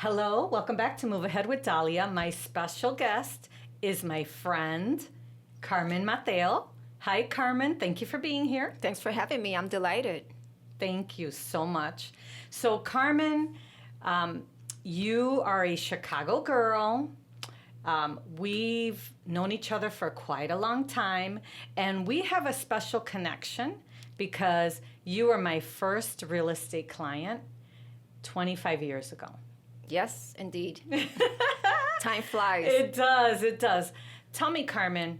Hello, welcome back to Move Ahead with Dahlia. My special guest is my friend, Carmen Mateo. Hi, Carmen. Thank you for being here. Thanks for having me. I'm delighted. Thank you so much. So, Carmen, you are a Chicago girl. We've known each other for quite a long time, and we have a special connection because you were my first real estate client 25 years ago. Yes, indeed. Time flies. It does, it does. Tell me, Carmen,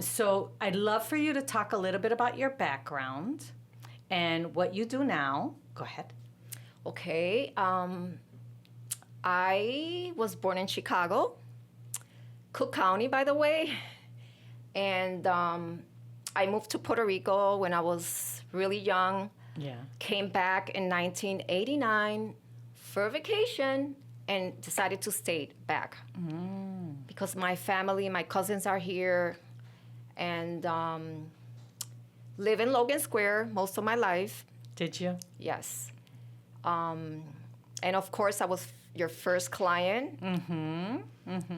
so I'd love for you to talk a little bit about your background and what you do now. Go ahead. Okay. I was born in Chicago, Cook County, by the way. And I moved to Puerto Rico when I was really young. Yeah. Came back in 1989 for vacation and decided to stay back because my family, my cousins are here, and live in Logan Square most of my life. Did you? Yes. And of course, I was your first client,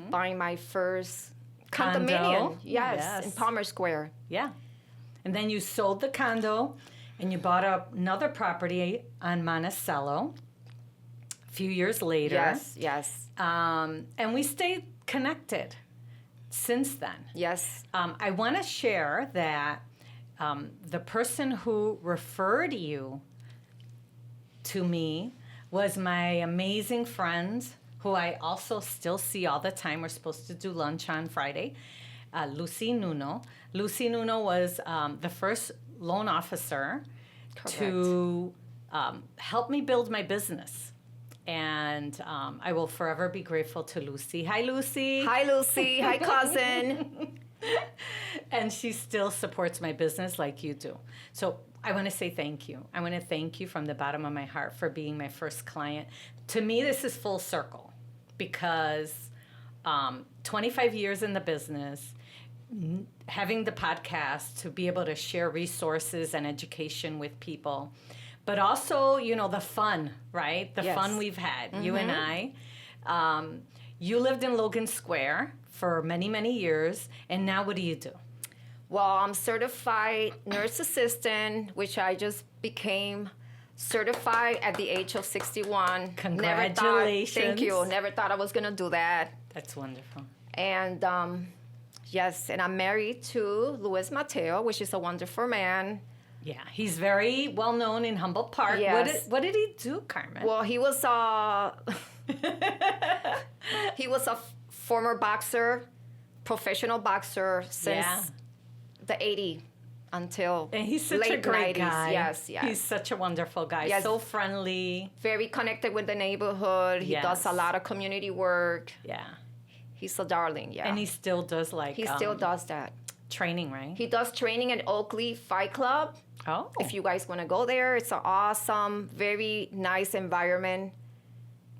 buying my first condominium. Yes, in Palmer Square. Yeah. And then you sold the condo and you bought another property on Monticello a few years later. Yes. And we stayed connected since then. Yes. I want to share that the person who referred you to me was my amazing friend, who I also still see all the time. We're supposed to do lunch on Friday, Lucy Nuno. Lucy Nuno was the first loan officer to help me build my business. And I will forever be grateful to Lucy. Hi, Lucy. Hi, Lucy. Hi, cousin. And she still supports my business like you do. So I want to say thank you. I want to thank you from the bottom of my heart for being my first client. To me, this is full circle because 25 years in the business, having the podcast to be able to share resources and education with people, but also, you know, the fun, right? The fun we've had, you and I. You lived in Logan Square for many, many years, and now what do you do? Well, I'm certified nurse assistant, which I just became certified at the age of 61. Congratulations. Thank you. Never thought I was going to do that. That's wonderful. And yes, and I'm married to Luis Mateo, which is a wonderful man. Yeah, he's very well known in Humboldt Park. Yes. What did he do, Carmen? Well, he was he was a former boxer, professional boxer since the 80s until and he's such late a great 90s. guy. Yes. He's such a wonderful guy. Yes. So friendly. Very connected with the neighborhood. He does a lot of community work. Yeah. He's a darling, And he still does He still does that. Training, right? He does training at Oakley Fight Club. Oh. If you guys want to go there, it's an awesome, very nice environment.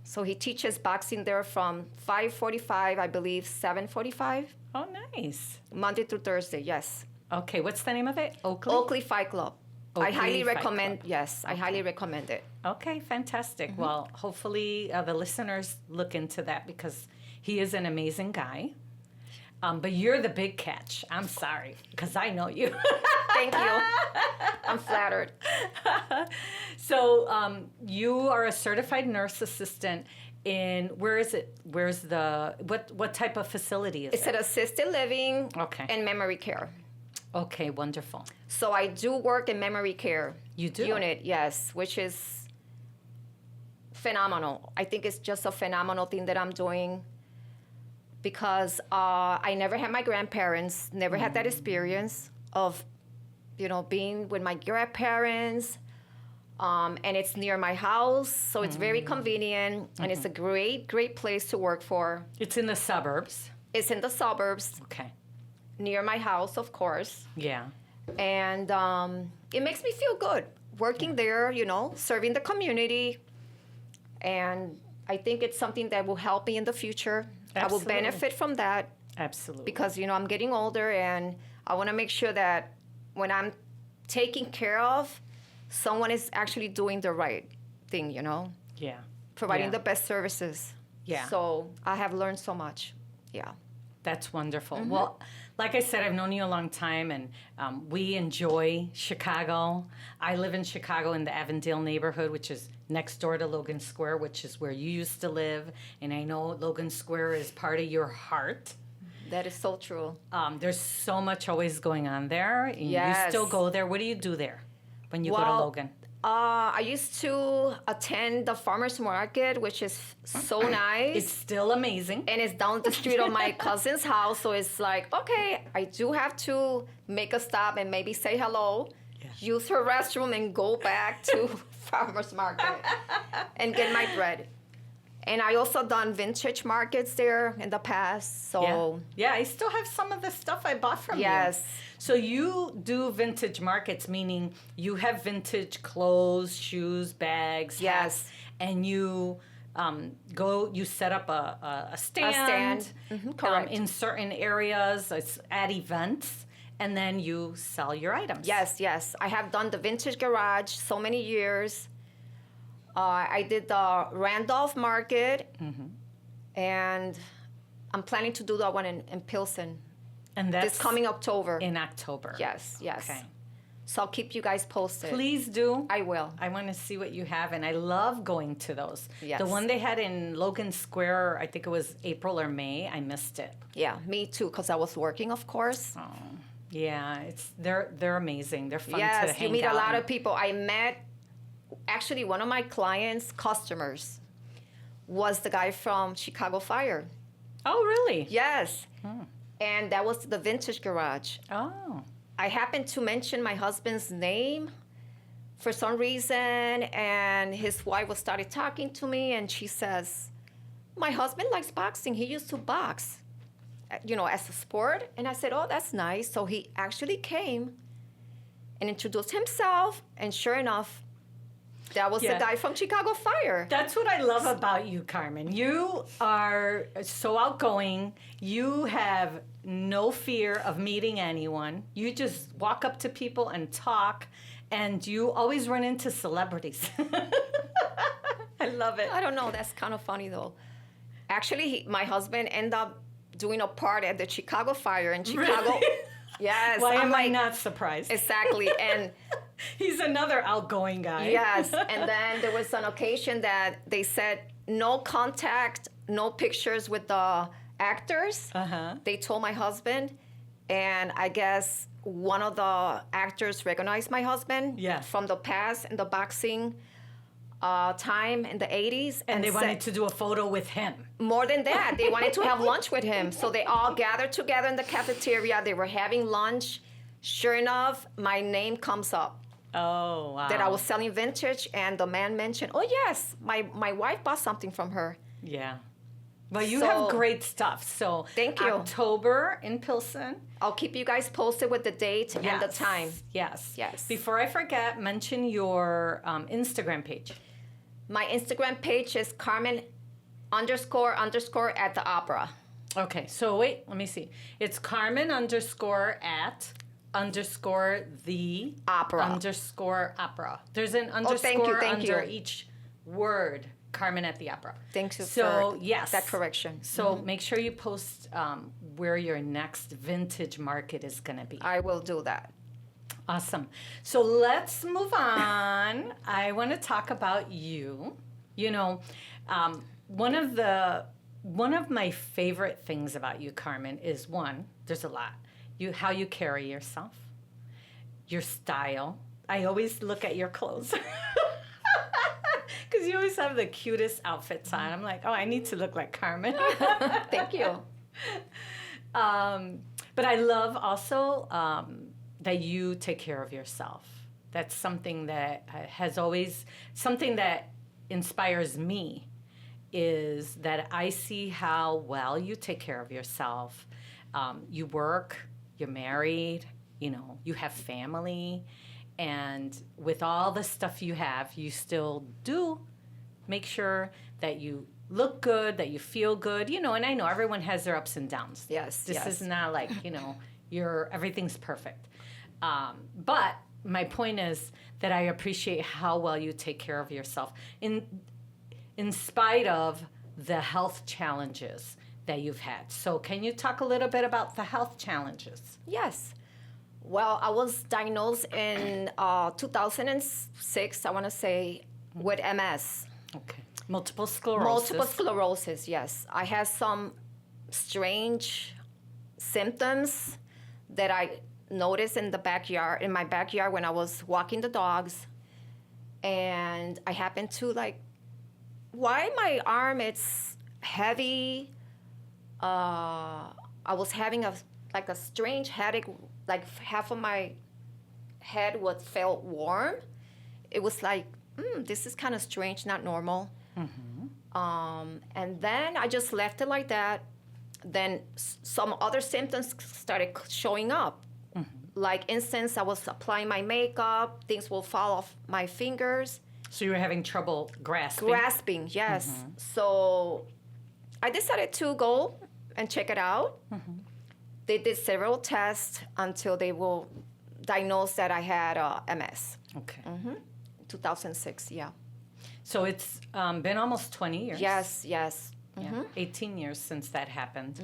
So he teaches boxing there from 5:45, I believe, 7:45. Oh, nice. Monday through Thursday, yes. Okay, what's the name of it? Oakley? Oakley Fight Club. I Oakley highly Fight recommend, Club. yes, I highly recommend it. Okay, fantastic. Well, hopefully the listeners look into that because he is an amazing guy. But you're the big catch. I'm sorry, because I know you. Thank you. I'm flattered. So you are a certified nurse assistant in, where is it? Where's the, what type of facility is it? It's an assisted living and memory care. Okay, wonderful. So I do work in memory care. You do? Unit, yes, which is phenomenal. I think it's just a phenomenal thing that I'm doing because I never had my grandparents, never had that experience of, being with my grandparents. And it's near my house, so it's very convenient, and it's a great place to work for. It's in the suburbs. It's in the suburbs. Okay. Near my house, of course. Yeah. And it makes me feel good working there, serving the community. And I think it's something that will help me in the future. Absolutely. I will benefit from that. Absolutely. Because, I'm getting older, and I want to make sure that when I'm taking care of, someone is actually doing the right thing, Yeah. providing Yeah. the best services. Yeah. So I have learned so much. Yeah. That's wonderful. Well, like I said, I've known you a long time, and we enjoy Chicago. I live in Chicago in the Avondale neighborhood, which is next door to Logan Square, which is where you used to live. And I know Logan Square is part of your heart. That is so true. There's so much always going on there. And you Yes. still go there. What do you do there when you go to Well, Logan? I used to attend the farmer's market, which is so nice. It's still amazing. And it's down the street of my cousin's house. So it's like, okay, I do have to make a stop and maybe say hello, use her restroom, and go back to farmer's market and get my bread. And I also done vintage markets there in the past. So Yeah, I still have some of the stuff I bought from you. yes. So you do vintage markets, meaning you have vintage clothes, shoes, bags, Yes. hats, and you you set up a stand, correct. in certain areas at events, and then you sell your items. Yes. I have done the vintage garage so many years. I did the Randolph Market, and I'm planning to do that one in Pilsen And that's this coming October. in October. Yes. Okay. So I'll keep you guys posted. Please do. I will. I want to see what you have, and I love going to those. Yes. The one they had in Logan Square, I think it was April or May. I missed it. Yeah, me too, because I was working, of course. Oh, yeah, they're amazing. They're fun to Yes, hang you meet out a lot and- of people. I met, actually, one of my clients' customers was the guy from Chicago Fire. Oh, really? Yes. And that was the vintage garage. Oh, I happened to mention my husband's name for some reason, and his wife was started talking to me, and she says, my husband likes boxing. He used to box, as a sport. And I said, oh, that's nice. So he actually came and introduced himself, and sure enough, that was Yeah. the guy from Chicago Fire. that's what I love about you, Carmen. You are so outgoing. You have no fear of meeting anyone. You just walk up to people and talk, and you always run into celebrities. I love it. I don't know. That's kind of funny, though. Actually, my husband ended up doing a part at the Chicago Fire in Chicago. Really? Yes. Why I'm am I like, not surprised? exactly. And He's another outgoing guy. yes. And then there was an occasion that they said no contact, no pictures with the actors. Uh-huh. They told my husband, and I guess one of the actors recognized my husband Yes. from the past in the boxing time in the 80s. And they said- wanted to do a photo with him. More than that, they wanted to have lunch with him. So they all gathered together in the cafeteria. They were having lunch. Sure enough, my name comes up Oh, wow. that I was selling vintage, and the man mentioned, oh, yes, my wife bought something from her. Yeah. Well, you So- have great stuff. So Thank you. October in Pilsen. I'll keep you guys posted with the date and the time. Yes. Yes. Before I forget, mention your Instagram page. My Instagram page is Carmen __ at the opera. Okay. So wait, let me see. It's Carmen _@ the Opera. _opera. There's an underscore thank you, thank under you. each word. Carmen at the opera. Thank you So for yes, that correction. So make sure you post where your next vintage market is going to be. I will do that. Awesome. So let's move on. I want to talk about you. You know, one of my favorite things about you, Carmen, is one. There's a lot. How you carry yourself, your style. I always look at your clothes. Because you always have the cutest outfits on. I'm like, oh, I need to look like Carmen. Thank you. But I love also that you take care of yourself. That's something that something that inspires me is that I see how well you take care of yourself. You work, you're married, you have family. And with all the stuff you have, you still do make sure that you look good, that you feel good, and I know everyone has their ups and downs. Yes, This yes. is not like, everything's perfect. But my point is that I appreciate how well you take care of yourself in in spite of the health challenges that you've had. So can you talk a little bit about the health challenges? Yes. Well, I was diagnosed in 2006, I want to say, with MS. Okay. Multiple sclerosis. Multiple sclerosis, yes. I had some strange symptoms that I noticed in my backyard when I was walking the dogs. And I happened to why my arm it's heavy. I was having a strange headache, like half of my head felt warm. It was like, this is kind of strange, not normal. And then I just left it like that. Then some other symptoms started showing up. Like, instance, I was applying my makeup, things will fall off my fingers. So you were having trouble grasping? Grasping, yes. So I decided to go and check it out. They did several tests until they will diagnose that I had MS. Okay. 2006, yeah. So it's been almost 20 years. Yes. Yeah, 18 years since that happened.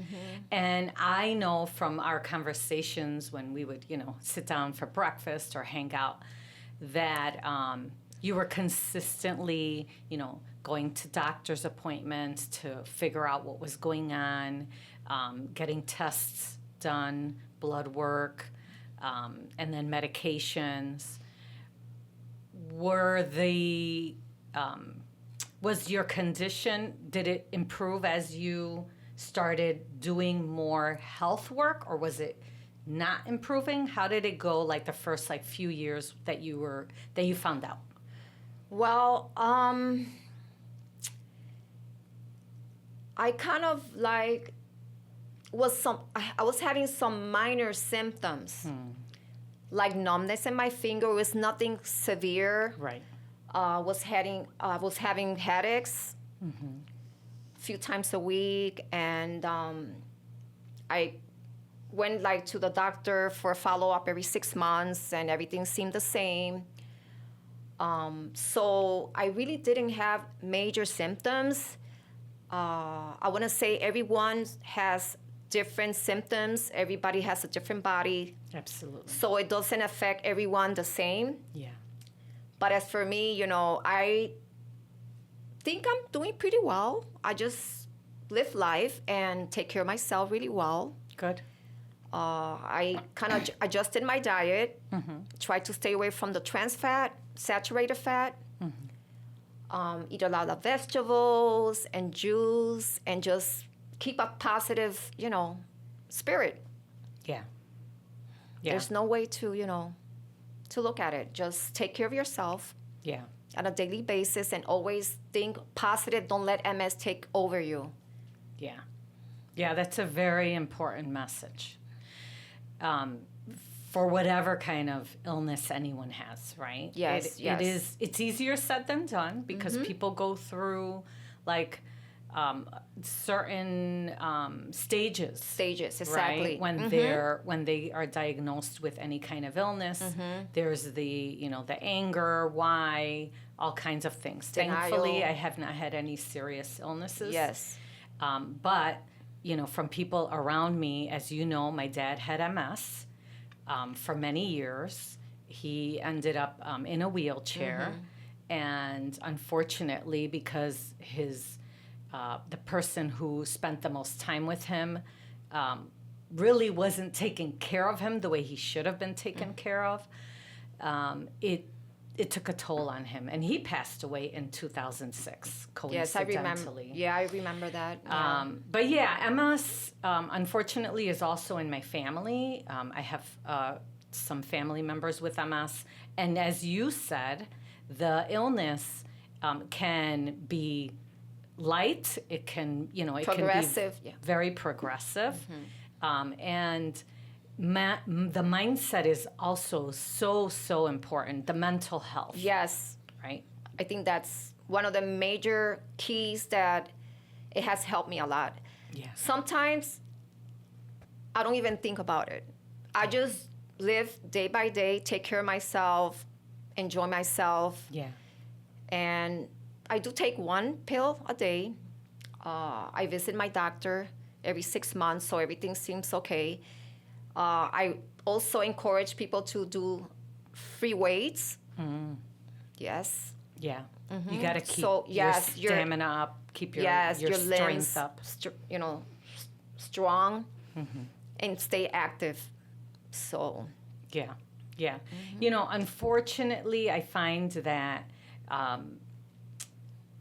And I know from our conversations when we would, sit down for breakfast or hang out, that you were consistently, going to doctor's appointments to figure out what was going on, getting tests done, blood work, and then medications. Was your condition, did it improve as you started doing more health work, or was it not improving? How did it go, the first few years that you found out? Well, I kind of I was having some minor symptoms, like numbness in my finger. It was nothing severe. Right. Was having headaches a few times a week, and I went to the doctor for a follow-up every 6 months, and everything seemed the same. So I really didn't have major symptoms. I want to say everyone has different symptoms. Everybody has a different body. Absolutely. So it doesn't affect everyone the same. Yeah. But as for me, I think I'm doing pretty well. I just live life and take care of myself really well. Good. I kind of adjusted my diet, tried to stay away from the trans fat, saturated fat, eat a lot of vegetables and juice, and just keep a positive, spirit. Yeah. There's no way to, to look at it. Just take care of yourself. Yeah. On a daily basis, and always think positive. Don't let MS take over you. Yeah. Yeah, that's a very important message. For whatever kind of illness anyone has, right? Yes, yes. It's easier said than done because people go through certain stages. Stages, exactly. Right? When they are diagnosed with any kind of illness, there's the anger, why, all kinds of things. Denial. Thankfully, I have not had any serious illnesses. Yes. But from people around me, as you know, my dad had MS for many years. He ended up in a wheelchair, and unfortunately, because the person who spent the most time with him really wasn't taking care of him the way he should have been taken care of. It took a toll on him, and he passed away in 2006, coincidentally. Yes, I remember. Yeah, I remember that. Yeah. But yeah, MS, unfortunately, is also in my family. I have some family members with MS, and as you said, the illness can be light. It can, progressive. It can be very progressive, and the mindset is also so important. The mental health. Yes. Right. I think that's one of the major keys that it has helped me a lot. Yeah. Sometimes I don't even think about it. I just live day by day, take care of myself, enjoy myself. Yeah. And I do take one pill a day. I visit my doctor every 6 months, so everything seems okay. I also encourage people to do free weights. Yes. Yeah. You got to keep So, yes, your stamina up, keep your limbs strength up. Strong and stay active. So, Yeah. Yeah. You know, unfortunately, I find that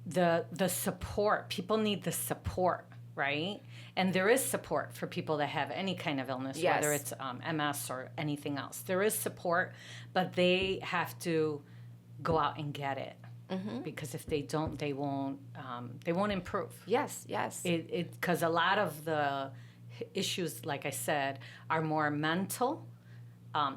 the support, people need the support, right? And there is support for people that have any kind of illness, Yes. whether it's MS or anything else. There is support, but they have to go out and get it. Because if they don't, they won't improve. yes. Because a lot of the issues, like I said, are more mental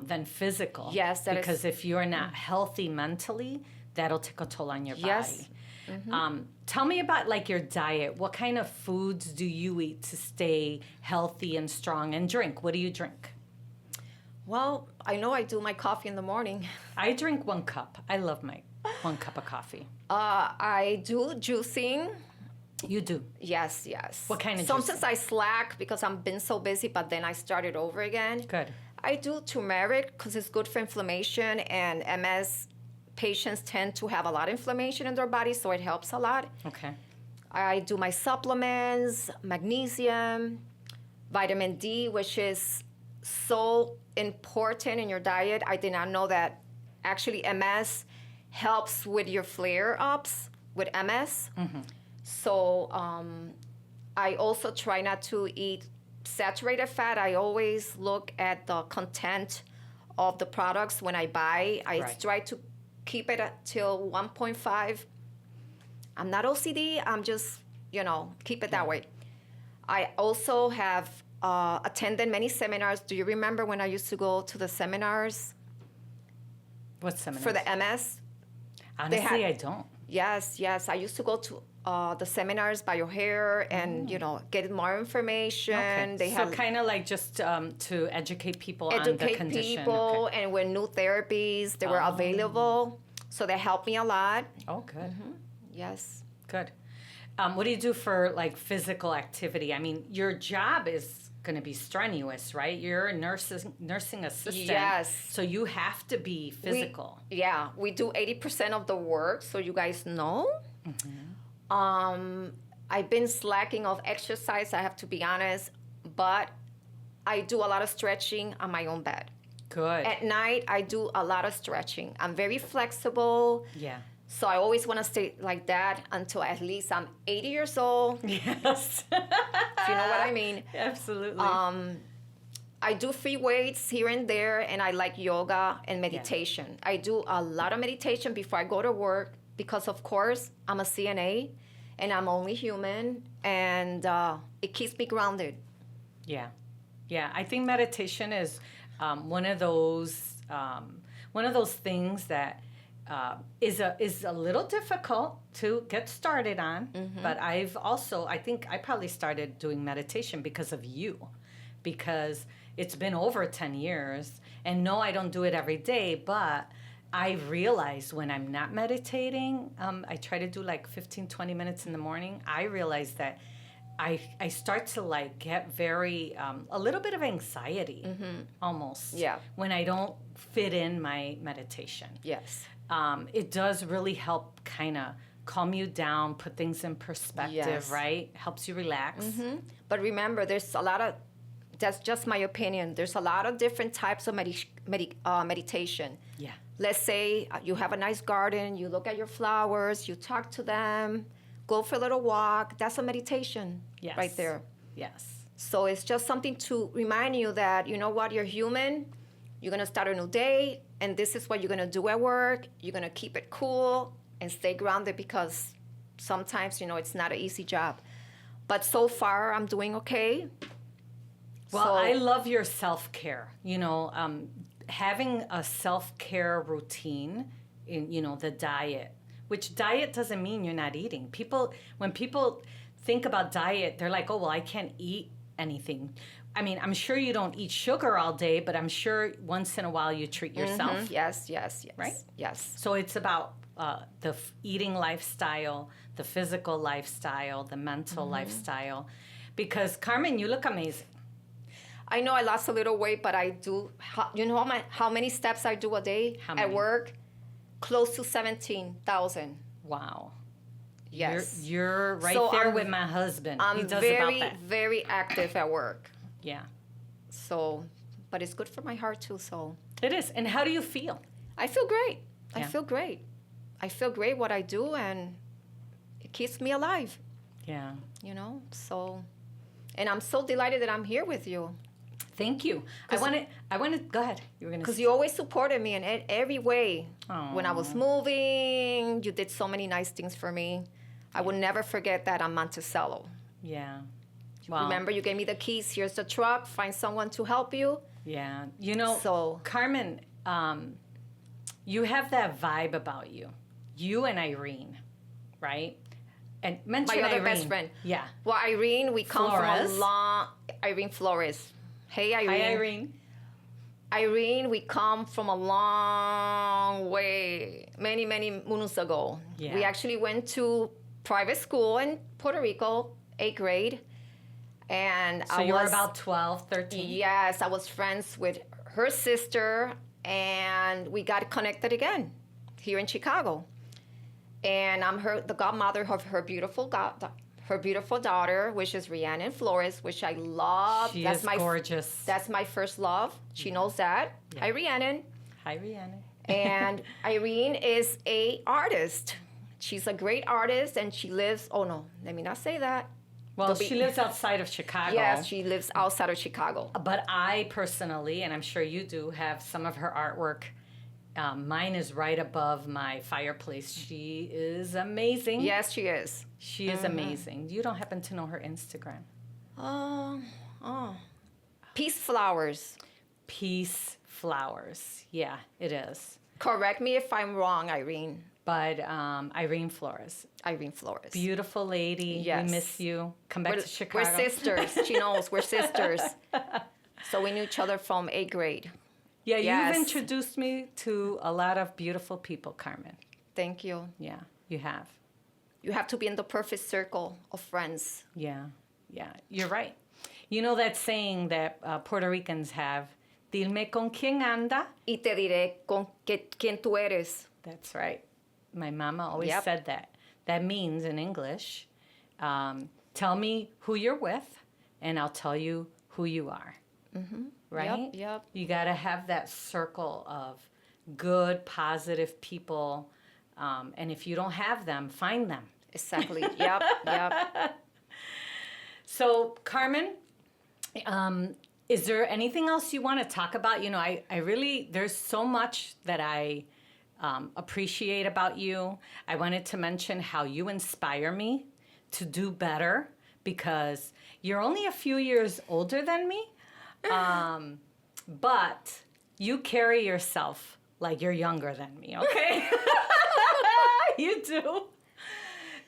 than physical. Yes, that is- because if you're not healthy mentally, that'll take a toll on your Yes. body. Tell me about like your diet. What kind of foods do you eat to stay healthy and strong? And drink. What do you drink? Well, I know I do my coffee in the morning. I drink 1 cup. I love my 1 cup of coffee. I do juicing. You do. Yes. What kind of Sometimes I slack because I've been so busy, but then I started over again. Good. I do turmeric because it's good for inflammation, and MS patients tend to have a lot of inflammation in their body, so it helps a lot. Okay. I do my supplements, magnesium, vitamin D, which is so important in your diet. I did not know that actually MS helps with your flare-ups with MS. So I also try not to eat saturated fat. I always look at the content of the products when I buy. I Right. try to keep it till 1.5. I'm not OCD. I'm just, keep it that way. I also have attended many seminars. Do you remember when I used to go to the seminars What seminars? for the MS? Honestly, I don't. Yes. I used to go to the seminars by your hair and, get more information. Okay. They So have kind of like just to educate people on the educate condition. people, Okay. and with new therapies, they were available. So they helped me a lot. Oh, good. Yes. Good. What do you do for like physical activity? I mean, your job is going to be strenuous, right? You're a nursing assistant. Yes. So you have to be physical. We do 80% of the work, so you guys know. I've been slacking of exercise, I have to be honest, but I do a lot of stretching on my own bed. Good. At night, I do a lot of stretching. I'm very flexible. Yeah. So I always want to stay like that until at least I'm 80 years old, if Yes. you know what I mean. Absolutely. I do free weights here and there, and I like yoga and meditation. I do a lot of meditation before I go to work because, of course, I'm a CNA and I'm only human, and it keeps me grounded. Yeah. I think meditation is one of those things that is a little difficult to get started on. But I think I probably started doing meditation because of you, because it's been over 10 years, and no, I don't do it every day, but I realize when I'm not meditating, I try to do like 15, 20 minutes in the morning. I realize that I start to like get very, a little bit of anxiety almost. Yeah. When I don't fit in my meditation. Yes. It does really help kind of calm you down, put things in perspective, Yes. right? Helps you relax. But remember, there's a lot of, that's just my opinion, there's a lot of different types of meditation. Yeah. Let's say you have a nice garden, you look at your flowers, you talk to them, go for a little walk. That's a meditation right there. Yes. So it's just something to remind you that, you know what, you're human, you're going to start a new day, and this is what you're going to do at work. You're going to keep it cool and stay grounded because sometimes, it's not an easy job. But so far, I'm doing okay. Well, I love your self-care. Having a self-care routine in, the diet, which diet doesn't mean you're not eating. When people think about diet, they're like, oh, well, I can't eat anything. I mean, I'm sure you don't eat sugar all day, but I'm sure once in a while you treat yourself. Yes. Right? Yes. So it's about eating lifestyle, the physical lifestyle, the mental lifestyle. Because Carmen, you look amazing. I know I lost a little weight, but I do. You know how many steps I do a day How at many? work? Close to 17,000. Wow. Yes. You're right So there I'm- with my husband. He I'm does very, about that. very active at work. Yeah. So, but it's good for my heart too. So It is. And how do you feel? I feel great. I Yeah. feel great. I feel great what I do, and it keeps me alive. Yeah. You know. So, and I'm so delighted that I'm here with you Thank you. I want to go ahead. You were going to because you always supported me in every way. When I was Aw. moving, you did so many nice things for me. I will never forget that on Monticello. Yeah. Wow. Remember, you gave me the keys. Here's the truck. Find someone to help you. Yeah. You know, So- Carmen, you have that vibe about you. You and Irene, right? And mention My other Irene. best friend. Yeah. Well, Irene, we come Flores. from a long... Irene Flores. Hey, Irene. Hi, Irene. Irene, we come from a long way, many, many moons ago. Yeah. We actually went to private school in Puerto Rico, 8th grade. And So you were about 12, 13? Yes, I was friends with her sister, and we got connected again here in Chicago. And I'm the godmother of her beautiful daughter, which is Rhiannon Flores, which I love. She is gorgeous. That's my first love. She knows that. Yeah. Hi, Rhiannon. Hi, Rhiannon. And Irene is a artist. She's a great artist, and she lives. Oh no, let me not say that. Well, she lives outside of Chicago. Yes, she lives outside of Chicago. But I personally, and I'm sure you do, have some of her artwork. Mine is right above my fireplace. She is amazing. Yes, she is. She is amazing. You don't happen to know her Instagram? Peace Flowers. Peace Flowers. Yeah, it is. Correct me if I'm wrong, Irene. But Irene Flores. Irene Flores. Beautiful lady. Yes. We miss you. Come back to Chicago. We're sisters. She knows we're sisters. So we knew each other from 8th grade. Yeah, Yes. you've introduced me to a lot of beautiful people, Carmen. Thank you. Yeah, you have. You have to be in the perfect circle of friends. Yeah, you're right. You know that saying that Puerto Ricans have, dime con quién anda? Y te diré quién tú eres. That's right. My mama always Yep. said that. That means in English, tell me who you're with, and I'll tell you who you are. Mm-hmm. Right? Yep. You got to have that circle of good, positive people. And if you don't have them, find them. Exactly. Yep. So, Carmen, is there anything else you want to talk about? You know, I really, there's so much that I appreciate about you. I wanted to mention how you inspire me to do better because you're only a few years older than me, but you carry yourself like you're younger than me, okay? You do.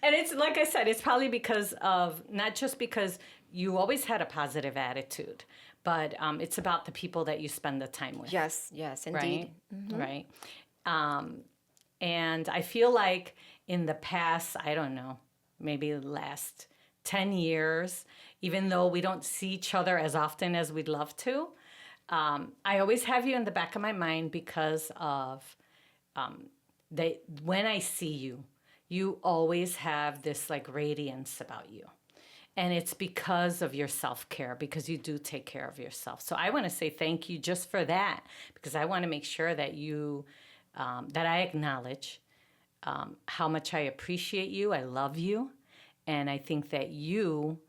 And it's like I said, it's probably because of, not just because you always had a positive attitude, but it's about the people that you spend the time with. Yes, indeed. Right? And I feel like in the past, I don't know, maybe the last 10 years, even though we don't see each other as often as we'd love to, I always have you in the back of my mind because of when I see you, you always have this like radiance about you. And it's because of your self-care, because you do take care of yourself. So I want to say thank you just for that, because I want to make sure that you, that I acknowledge how much I appreciate you, I love you, and I think that you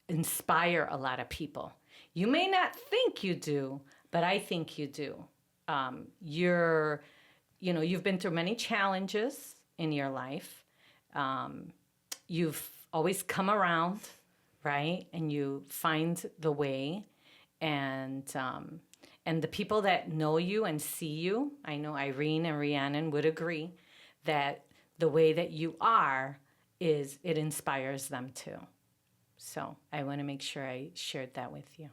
inspire a lot of people. You may not think you do, but I think you do. You've been through many challenges in your life. You've always come around, right? And you find the way. And the people that know you and see you, I know Irene and Rhiannon would agree that the way that you are it inspires them too. So I want to make sure I shared that with you.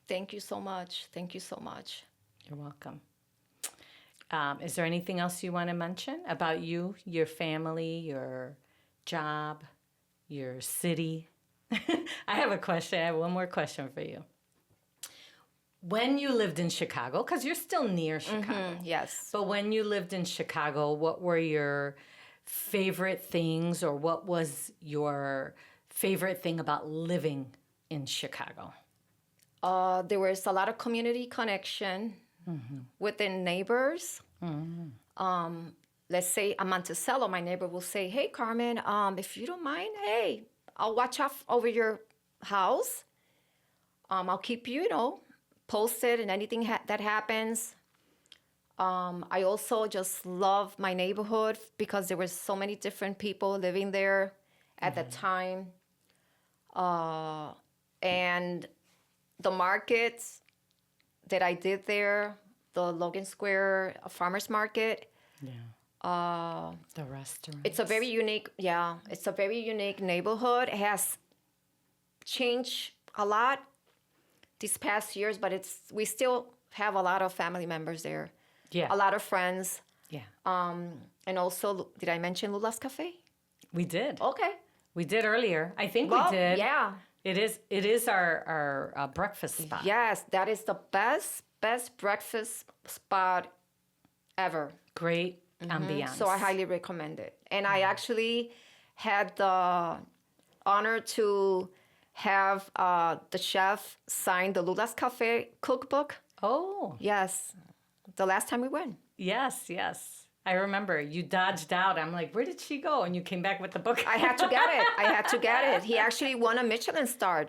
Thank you so much. Thank you so much. You're welcome. Is there anything else you want to mention about you, your family, your job, your city? I have a question. I have one more question for you. When you lived in Chicago, because you're still near Chicago. Yes. But when you lived in Chicago, what were your favorite things, or what was your favorite thing about living in Chicago? There was a lot of community connection within neighbors. Let's say I'm Monticello, my neighbor will say, hey, Carmen, if you don't mind, hey, I'll watch out over your house. I'll keep you, posted and anything that happens. I also just love my neighborhood because there were so many different people living there at the time. And the markets that I did there, the Logan Square Farmers Market. Yeah. The restaurant. It's a very unique, it's a very unique neighborhood. It has changed a lot these past years, but we still have a lot of family members there. Yeah. A lot of friends. Yeah. And also, did I mention Lula's Cafe? We did. Okay. We did earlier. I think we did. Yeah. It is our breakfast spot. Yes, that is the best breakfast spot ever. Great ambiance. So I highly recommend it. And I actually had the honor to have the chef sign the Lula's Cafe cookbook. Oh. Yes, the last time we went. Yes. I remember you dodged out. I'm like, where did she go? And you came back with the book. I had to get it. He actually won a Michelin star.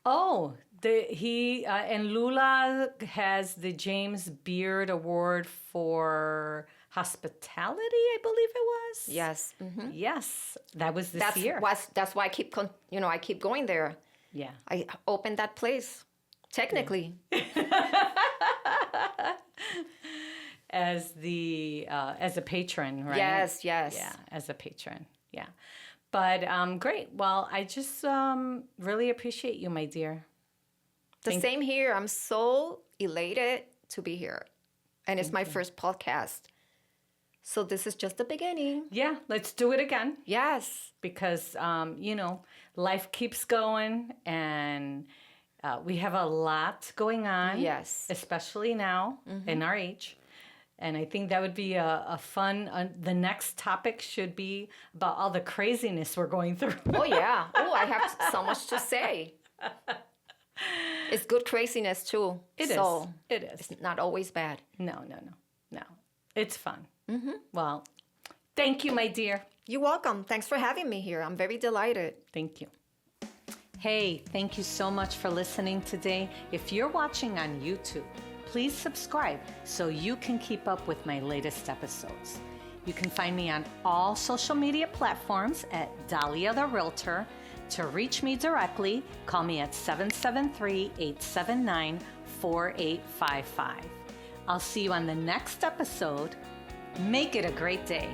Oh, and Lula has the James Beard Award for hospitality, I believe it was. Yes. Yes, that was this year. That's why I keep I keep going there. Yeah. I opened that place, technically. As a patron, right? Yes. Yeah, as a patron. Yeah. But great. Well, I just really appreciate you, my dear. Same here. I'm so elated to be here. And it's my first podcast. So this is just the beginning. Yeah, let's do it again. Yes. Because, life keeps going, and we have a lot going on. Yes. Especially now in our age. And I think that would be a fun, the next topic should be about all the craziness we're going through. Oh, yeah. Oh, I have so much to say. It's good craziness, too. It is. It's not always bad. No. It's fun. Well, thank you, my dear. You're welcome. Thanks for having me here. I'm very delighted. Thank you. Hey, thank you so much for listening today. If you're watching on YouTube, please subscribe so you can keep up with my latest episodes. You can find me on all social media platforms at Dahlia the Realtor. To reach me directly, call me at 773-879-4855. I'll see you on the next episode. Make it a great day.